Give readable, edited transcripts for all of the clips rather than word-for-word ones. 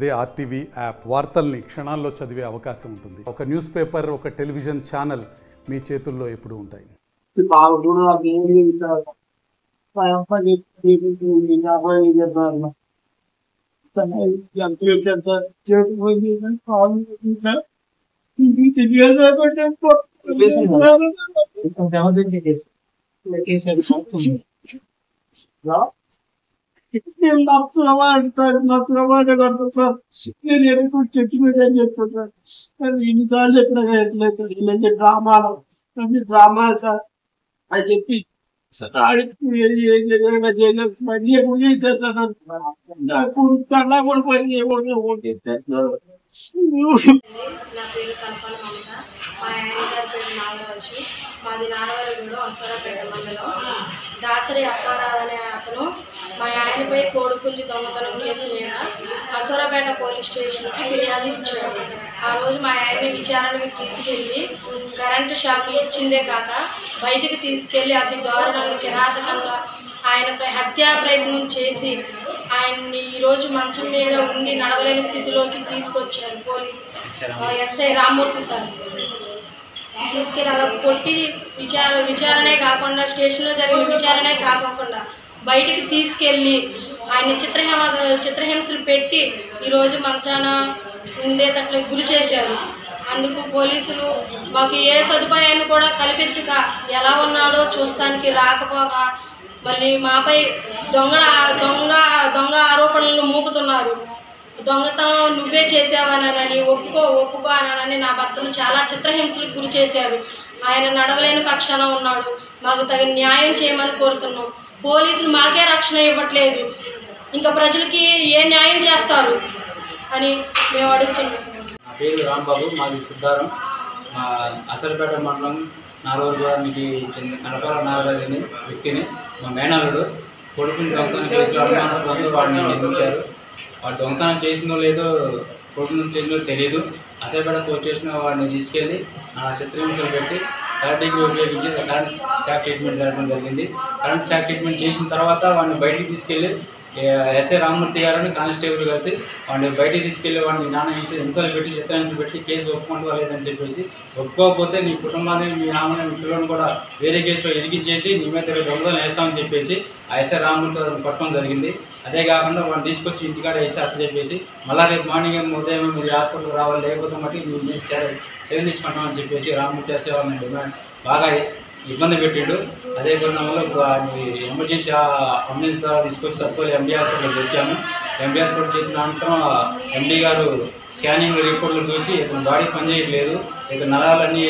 అదే RTV app వార్తల్ని క్షణాల్లో చదివే అవకాశం ఉంటుంది. ఒక న్యూస్ పేపర్, ఒక టెలివిజన్ ఛానల్ మీ చేతుల్లో ఎప్పుడూ ఉంటాయి. నేను నచ్చిన కొడతా సార్. నేను ఎప్పుడు చెట్టు మీద అని చెప్తాను సార్. ఎన్నిసార్లు చెప్పినా ఎట్లేదు సార్. ఇలా డ్రామాలు డ్రామాలు సార్ అని చెప్పి కన్నా కూడా పని చేయకూడదు. నా పేరు కల్పన మమత. మా ఆయన గారి పేరు నాగరాజు. మాది నారాయణగూడ అసరాపేట మండలం. దాసరి అప్పారావు అనే అతను మా ఆయనపై కోడిపుంజి దొంగతనం కేసు మీద అసరాపేట పోలీస్ స్టేషన్కి ఫిర్యాదు ఇచ్చాడు. ఆ రోజు మా ఆయన్ని విచారణకి తీసుకెళ్ళి కరెంటు షాక్ ఇచ్చిందే కాక బయటికి తీసుకెళ్ళి అతి దారుణంగా కిరాతకంగా ఆయనపై హత్యా ప్రయత్నం చేసి ఆయన్ని ఈరోజు మంచం మీద ఉండి నడవలేని స్థితిలోకి తీసుకొచ్చారు పోలీసు ఎస్ఐ రామ్మూర్తి సార్. తీసుకెళ్ళి అలా కొట్టి విచారణే కాకుండా స్టేషన్లో జరిగిన విచారణే కాకుండా బయటికి తీసుకెళ్ళి ఆయన చిత్రహింసలు పెట్టి ఈరోజు మంచాన ఉండేటట్లు గురి చేశారు. అందుకు పోలీసులు మాకు ఏ సదుపాయాన్ని కూడా కల్పించక ఎలా ఉన్నాడో చూస్తానికి రాకపోగా మళ్ళీ మాపై దొంగ ఆరోపణలు మోపుతున్నారు. దొంగతనం నువ్వే చేసావనని ఒప్పుకో అనని నా భర్తను చాలా చిత్రహింసలకు గురి చేశారు. ఆయన నడవలేని పక్షాన ఉన్నాడు. మాకు తగిన న్యాయం చేయమని కోరుతున్నాం. పోలీసులు మాకే రక్షణ ఇవ్వట్లేదు. ఇంకా ప్రజలకి ఏ న్యాయం చేస్తారు అని మేము అడుగుతున్నాం. నా పేరు రాంబాబు, మాది సిద్ధారం. మా అసరపేట మండలం నాలుగోనికి చెందిన కనపాల నాగరాజు అనే వ్యక్తిని మా మేనల్లుడు కొడుకుని దొంగతనం చేసిన అనుమానంతో వాడిని నిందించారు. వాడు దొంగతనం చేసినో లేదో కొడుకుని చేసినో తెలియదు. అసరపేట పోలీస్ స్టేషన్ వాడిని తీసుకెళ్ళి చిత్రహింసలు పెట్టి కరెంట్కి ఉపయోగించి కరెంట్ షాక్ ట్రీట్మెంట్ జరగడం జరిగింది. కరెంట్ షాక్ ట్రీట్మెంట్ చేసిన తర్వాత వాడిని బయటికి తీసుకెళ్ళి ఎస్ఐ రామ్మూర్తి గారిని కానిస్టేబుల్ కలిసి వాడిని బయటికి తీసుకెళ్ళి వాడిని హింసలు పెట్టి చిత్రహింసలు పెట్టి కేసు ఒప్పుకుంటూ లేదని చెప్పేసి, ఒప్పుకోకపోతే నీ కుటుంబాన్ని మీ నామని మీ పిల్లలను కూడా వేరే కేసులో ఇరికించేసి నీ మీద దొంగతనం వేస్తామని చెప్పేసి ఆ ఎస్ఐ రామ్మూర్తి గారిని పట్టడం జరిగింది. అదే కాకుండా వాడిని తీసుకొచ్చి ఇంటికాడ వేసి అట్లా చెప్పేసి మళ్ళీ రేపు మార్నింగ్ ఉదయం మీరు హాస్పిటల్కి రావాలి, లేకపోతే మట్టి మీరు చర్య తీసుకుంటామని చెప్పేసి రామ్మూర్తి ఎస్ఐ వాళ్ళని డిమాండ్ బాగా ఇబ్బంది పెట్టిండు. అదే పరిణామంలో ఎమర్జెన్సీ అంబులెన్స్ ద్వారా తీసుకొచ్చి సత్తుపల్లి ఎండి హాస్పిటల్కి వచ్చాము. ఎండి హాస్పిటల్ చేసిన అనంతరం ఎండి గారు స్కానింగ్ రిపోర్ట్లు చూసి ఇతను బాడీ పనిచేయట్లేదు, ఇతను నరాలన్నీ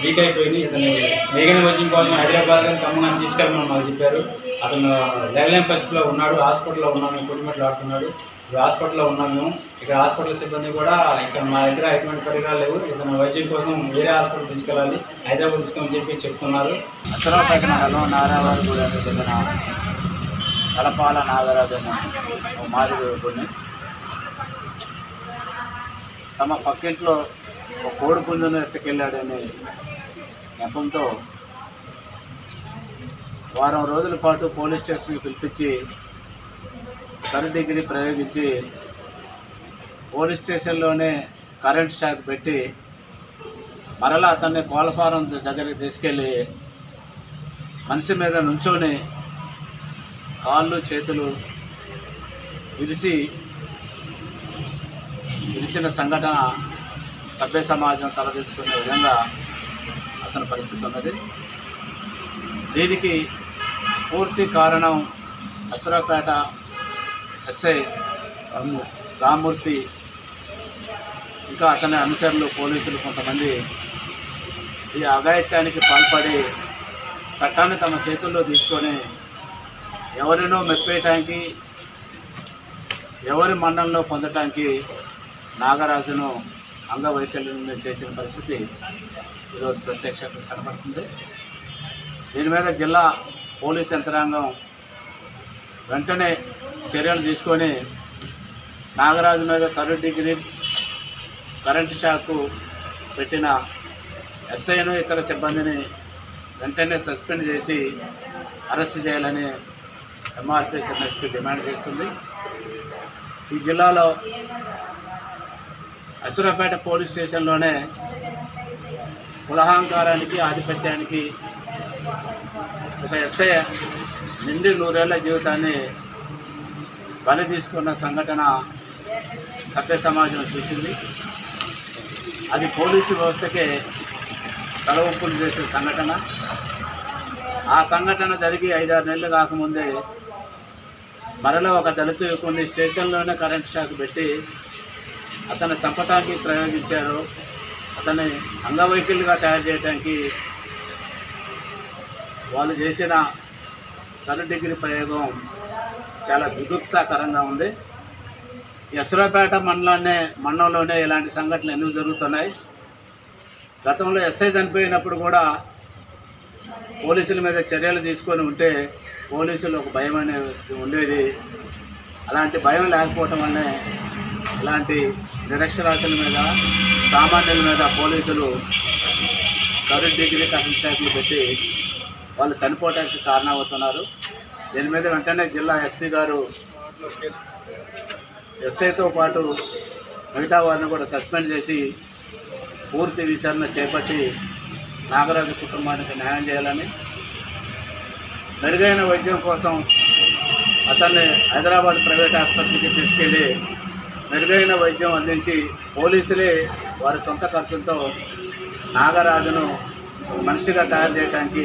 వీక్ అయిపోయింది, ఇతను వేగన కోచింగ్ కోసం హైదరాబాద్ గారు ఖమ్మంగా తీసుకెళ్ళమని మాకు చెప్పారు. అతను లేగలేని పరిస్థితిలో ఉన్నాడు. హాస్పిటల్లో ఉన్నాము, కుటుంబాలు ఆడుతున్నాడు. ఇప్పుడు హాస్పిటల్లో ఉన్నాము మేము. ఇక్కడ హాస్పిటల్ సిబ్బంది కూడా ఇక్కడ మా దగ్గర ఎటువంటి పరికరాలు లేవు, ఇతను వైద్యం కోసం వేరే హాస్పిటల్ తీసుకెళ్ళాలి, హైదరాబాద్ తీసుకెళ్ళని చెప్పి చెప్తున్నారు. అసరాపేట మండలం నారాయణగూడకు చెందిన కలపాల నాగరాజు అనే మాదిరిని తమ పక్కింట్లో ఒక కోడి పుంజును ఎత్తుకెళ్ళాడనే నెపంతో వారం రోజుల పాటు పోలీస్ స్టేషన్కి పిలిపించి 3rd డిగ్రీ ప్రయోగించి పోలీస్ స్టేషన్లోనే కరెంట్ షాక్ పెట్టి మరలా అతన్ని కోళ్ళ ఫారం దగ్గరికి తీసుకెళ్ళి మనిషి మీద నుంచొని కాళ్ళు చేతులు ఇరిచిన సంఘటన సభ్య సమాజం తలదించుకునే విధంగా అతని పరిస్థితి ఉన్నది. దీనికి పూర్తి కారణం అసరాపేట ఎస్ఐ రామ్మూర్తి ఇంకా అతని అనుచరులు పోలీసులు కొంతమంది ఈ అఘాయిత్యానికి పాల్పడి చట్టాన్ని తమ చేతుల్లో తీసుకొని ఎవరినో మెప్పేయటానికి, ఎవరి మన్ననలో పొందటానికి నాగరాజును అంగవైకల్యం చేసిన పరిస్థితి ఈరోజు ప్రత్యక్షంగా కనబడుతుంది. దీని మీద జిల్లా పోలీస్ యంత్రాంగం వెంటనే చర్యలు తీసుకొని నాగరాజు మీద 3rd డిగ్రీ కరెంటు షాకు పెట్టిన ఎస్ఐను ఇతర సిబ్బందిని వెంటనే సస్పెండ్ చేసి అరెస్ట్ చేయాలని ఎంఆర్పీఎస్ ఎంఎస్పీ డిమాండ్ చేస్తుంది. ఈ జిల్లాలో అసురపేట పోలీస్ స్టేషన్లోనే కులహంకారానికి ఆధిపత్యానికి ఒక ఎస్ఐ నిండి 100 ఏళ్ల జీవితాన్ని బలి తీసుకున్న సంఘటన సభ్య సమాజం చూసింది. అది పోలీసు వ్యవస్థకే తలవంపులు చేసే సంఘటన. ఆ సంఘటన జరిగి 5-6 నెలలు కాకముందే మరలా ఒక దళిత యువకుని స్టేషన్లోనే కరెంట్ షాక్ పెట్టి అతన్ని చంపటానికి ప్రయోగించారు. అతన్ని అంగవైకల్యంగా తయారు చేయడానికి వాళ్ళు చేసిన 3rd డిగ్రీ ప్రయోగం చాలా దుగుప్సాకరంగా ఉంది. యశ్వరాపేట మండలంలోనే ఇలాంటి సంఘటనలు ఎందుకు జరుగుతున్నాయి? గతంలో ఎస్ఐ చనిపోయినప్పుడు కూడా పోలీసుల మీద చర్యలు తీసుకొని ఉంటే పోలీసులు ఒక భయం అనేది ఉండేది. అలాంటి భయం లేకపోవటం వల్లనే ఇలాంటి నిరక్షరాస్యుల మీద సామాన్యుల మీద పోలీసులు 3rd డిగ్రీ కరెంట్ షాక్లు పెట్టి వాళ్ళు చనిపోవడానికి కారణమవుతున్నారు. దీని మీద వెంటనే జిల్లా ఎస్పీ గారు ఎస్ఐతో పాటు మిగతా వారిని కూడా సస్పెండ్ చేసి పూర్తి విచారణ చేపట్టి నాగరాజు కుటుంబానికి న్యాయం చేయాలని, మెరుగైన వైద్యం కోసం అతన్ని హైదరాబాద్ ప్రైవేట్ ఆసుపత్రికి తీసుకెళ్ళి మెరుగైన వైద్యం అందించి పోలీసులే వారి సొంత ఖర్చులతో నాగరాజును మనిషిగా తయారు చేయడానికి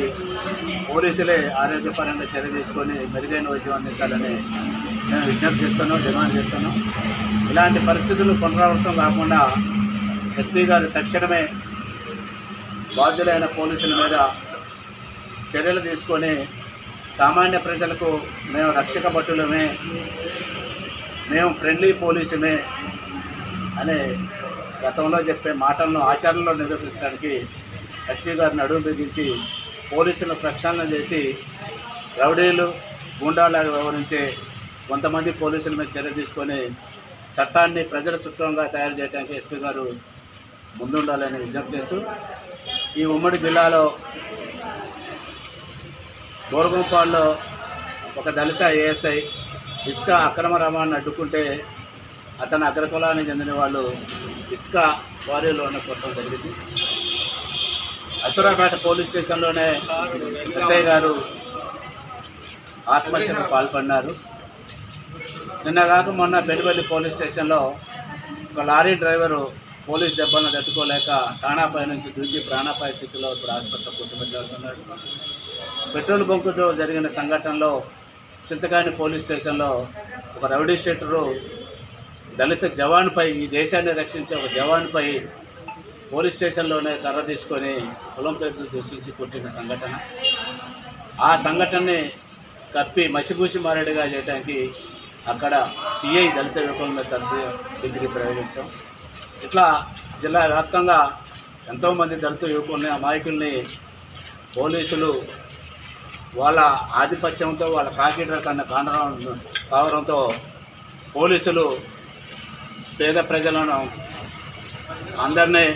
పోలీసులే ఆరోగ్యపరంగా చర్య తీసుకొని మెరుగైన వైద్యం అందించాలని మేము విజ్ఞప్తి చేస్తున్నాం, డిమాండ్ చేస్తున్నాం. ఇలాంటి పరిస్థితులు పునరావృతం కాకుండా ఎస్పీ గారు తక్షణమే బాధ్యులైన పోలీసుల మీద చర్యలు తీసుకొని సామాన్య ప్రజలకు మేము రక్షక భటులమే, మేము ఫ్రెండ్లీ పోలీసుమే అనే గతంలో చెప్పే మాటలను ఆచరణలో నిరూపించడానికి ఎస్పీ గారిని అడుగు బిగించి పోలీసులను ప్రక్షాళన చేసి రౌడీలు గూండాలాగా వ్యవహరించే కొంతమంది పోలీసుల మీద చర్య తీసుకొని చట్టాన్ని ప్రజల సుష్టంగా తయారు చేయడానికి ఎస్పీ గారు ముందుండాలని విజ్ఞప్తి చేస్తూ, ఈ ఉమ్మడి జిల్లాలో బోరగుంపాడులో ఒక దళిత ఏఎస్ఐ ఇసుక అక్రమ రవాణాను అడ్డుకుంటే అతను అగ్రకులానికి చెందిన వాళ్ళు ఇసుక వారీలోనే కొట్టడం జరిగింది. అసురాపేట పోలీస్ స్టేషన్లోనే ఎస్ఐ గారు ఆత్మహత్యకు పాల్పడినారు. నిన్న కాక మొన్న పెనుబల్లి పోలీస్ స్టేషన్లో ఒక లారీ డ్రైవరు పోలీస్ దెబ్బలను తట్టుకోలేక ఠాణాపై నుంచి దూకి ప్రాణాపాయ స్థితిలో ఇప్పుడు హాస్పిటల్లో కొట్టుమిట్టాడుతున్నాడు. పెట్రోల్ బంకులో జరిగిన సంఘటనలో చింతకాని పోలీస్ స్టేషన్లో ఒక రౌడీ షీటరు దళిత జవాన్పై, ఈ దేశాన్ని రక్షించే ఒక జవాన్పై పోలీస్ స్టేషన్లోనే కర్ర తీసుకొని కులం పేరుతో దూషించి కొట్టిన సంఘటన. ఆ సంఘటనని కప్పి మసిపూసి మారేడుగా చేయడానికి అక్కడ సిఐ దళిత యువకుల మీద 3rd డిగ్రీ ప్రయోగించాం. ఇట్లా జిల్లా వ్యాప్తంగా ఎంతోమంది దళిత యువకుల్ని, అమాయకుల్ని పోలీసులు వాళ్ళ ఆధిపత్యంతో, వాళ్ళ కాకి డ్రెస్ అన్న కావడంతో పోలీసులు పేద ప్రజలను అందరినీ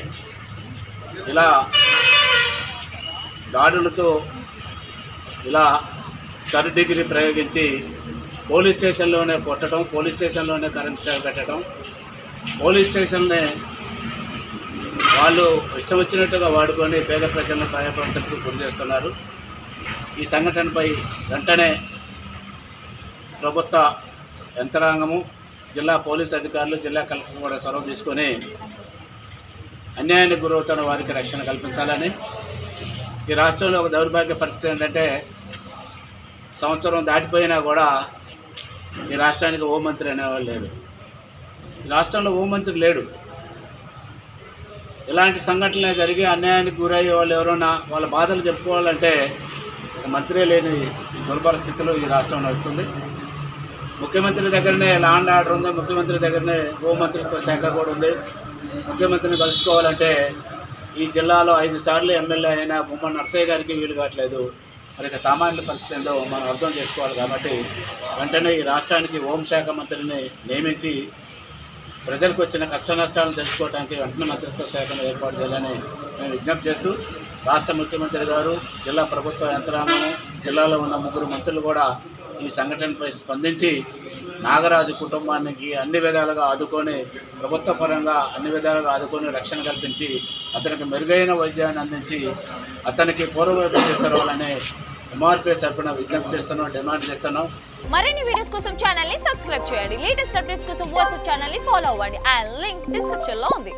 ఇలా దాడులతో ఇలా 3rd డిగ్రీ ప్రయోగించి పోలీస్ స్టేషన్లోనే కొట్టడం, పోలీస్ స్టేషన్లోనే కరెంట్ షాక్ పెట్టడం, పోలీస్ స్టేషన్నే వాళ్ళు ఇష్టం వచ్చినట్టుగా వాడుకొని పేద ప్రజలను భయప్రాంతకు గురి చేస్తున్నారు. ఈ సంఘటనపై వెంటనే ప్రభుత్వ యంత్రాంగము, జిల్లా పోలీస్ అధికారులు, జిల్లా కలెక్టర్ కూడా చొరవ తీసుకొని అన్యాయానికి గురవుతున్న వారికి రక్షణ కల్పించాలని. ఈ రాష్ట్రంలో ఒక దౌర్భాగ్య పరిస్థితి ఏంటంటే సంవత్సరం దాటిపోయినా కూడా ఈ రాష్ట్రానికి హోంమంత్రి అనేవాళ్ళు లేడు. ఈ రాష్ట్రంలో హోంమంత్రి లేడు. ఇలాంటి సంఘటనలు జరిగి అన్యాయానికి గురయ్యే వాళ్ళు ఎవరైనా వాళ్ళ బాధలు చెప్పుకోవాలంటే మంత్రే లేని దుర్భర స్థితిలో ఈ రాష్ట్రం నడుస్తుంది. ముఖ్యమంత్రి దగ్గరనే లా అండ్ ఆర్డర్ ఉంది, ముఖ్యమంత్రి దగ్గరనే హోంమంత్రిత్వ శాఖ కూడా ఉంది. ముఖ్యమంత్రిని కలుసుకోవాలంటే ఈ జిల్లాలో 5 సార్లు ఎమ్మెల్యే అయినా బొమ్మ నర్సయ్య గారికి వీలు కావట్లేదు. మరి సామాన్యుల పరిస్థితి ఏందో మనం అర్థం చేసుకోవాలి. కాబట్టి వెంటనే ఈ రాష్ట్రానికి హోంశాఖ మంత్రిని నియమించి ప్రజలకు వచ్చిన కష్ట నష్టాలను తెలుసుకోవడానికి వెంటనే మంత్రిత్వ శాఖను ఏర్పాటు చేయాలని మేము విజ్ఞప్తి చేస్తూ, రాష్ట్ర ముఖ్యమంత్రి గారు, జిల్లా ప్రభుత్వ యంత్రాంగం, జిల్లాలో ఉన్న 3 మంత్రులు కూడా ఈ సంఘటనపై స్పందించి నాగరాజు కుటుంబానికి అన్ని విధాలుగా ఆదుకొని ప్రభుత్వ పరంగా అన్ని విధాలుగా ఆదుకొని రక్షణ కల్పించి అతనికి మెరుగైన వైద్యాన్ని అందించి అతనికి పూర్వవైపు తీసుకురావాలనే ఎంఆర్పీ తరపున విజ్ఞప్తి చేస్తున్నాం, డిమాండ్ చేస్తున్నాం. మరిన్ని వీడియోస్ కోసం ఛానల్ ని సబ్స్క్రైబ్ చేయండి. లేటెస్ట్ అప్డేట్స్ కోసం వాట్సాప్ ఛానల్ ని ఫాలో అవ్వండి. ఆ లింక్ డిస్క్రిప్షన్ లో ఉంది.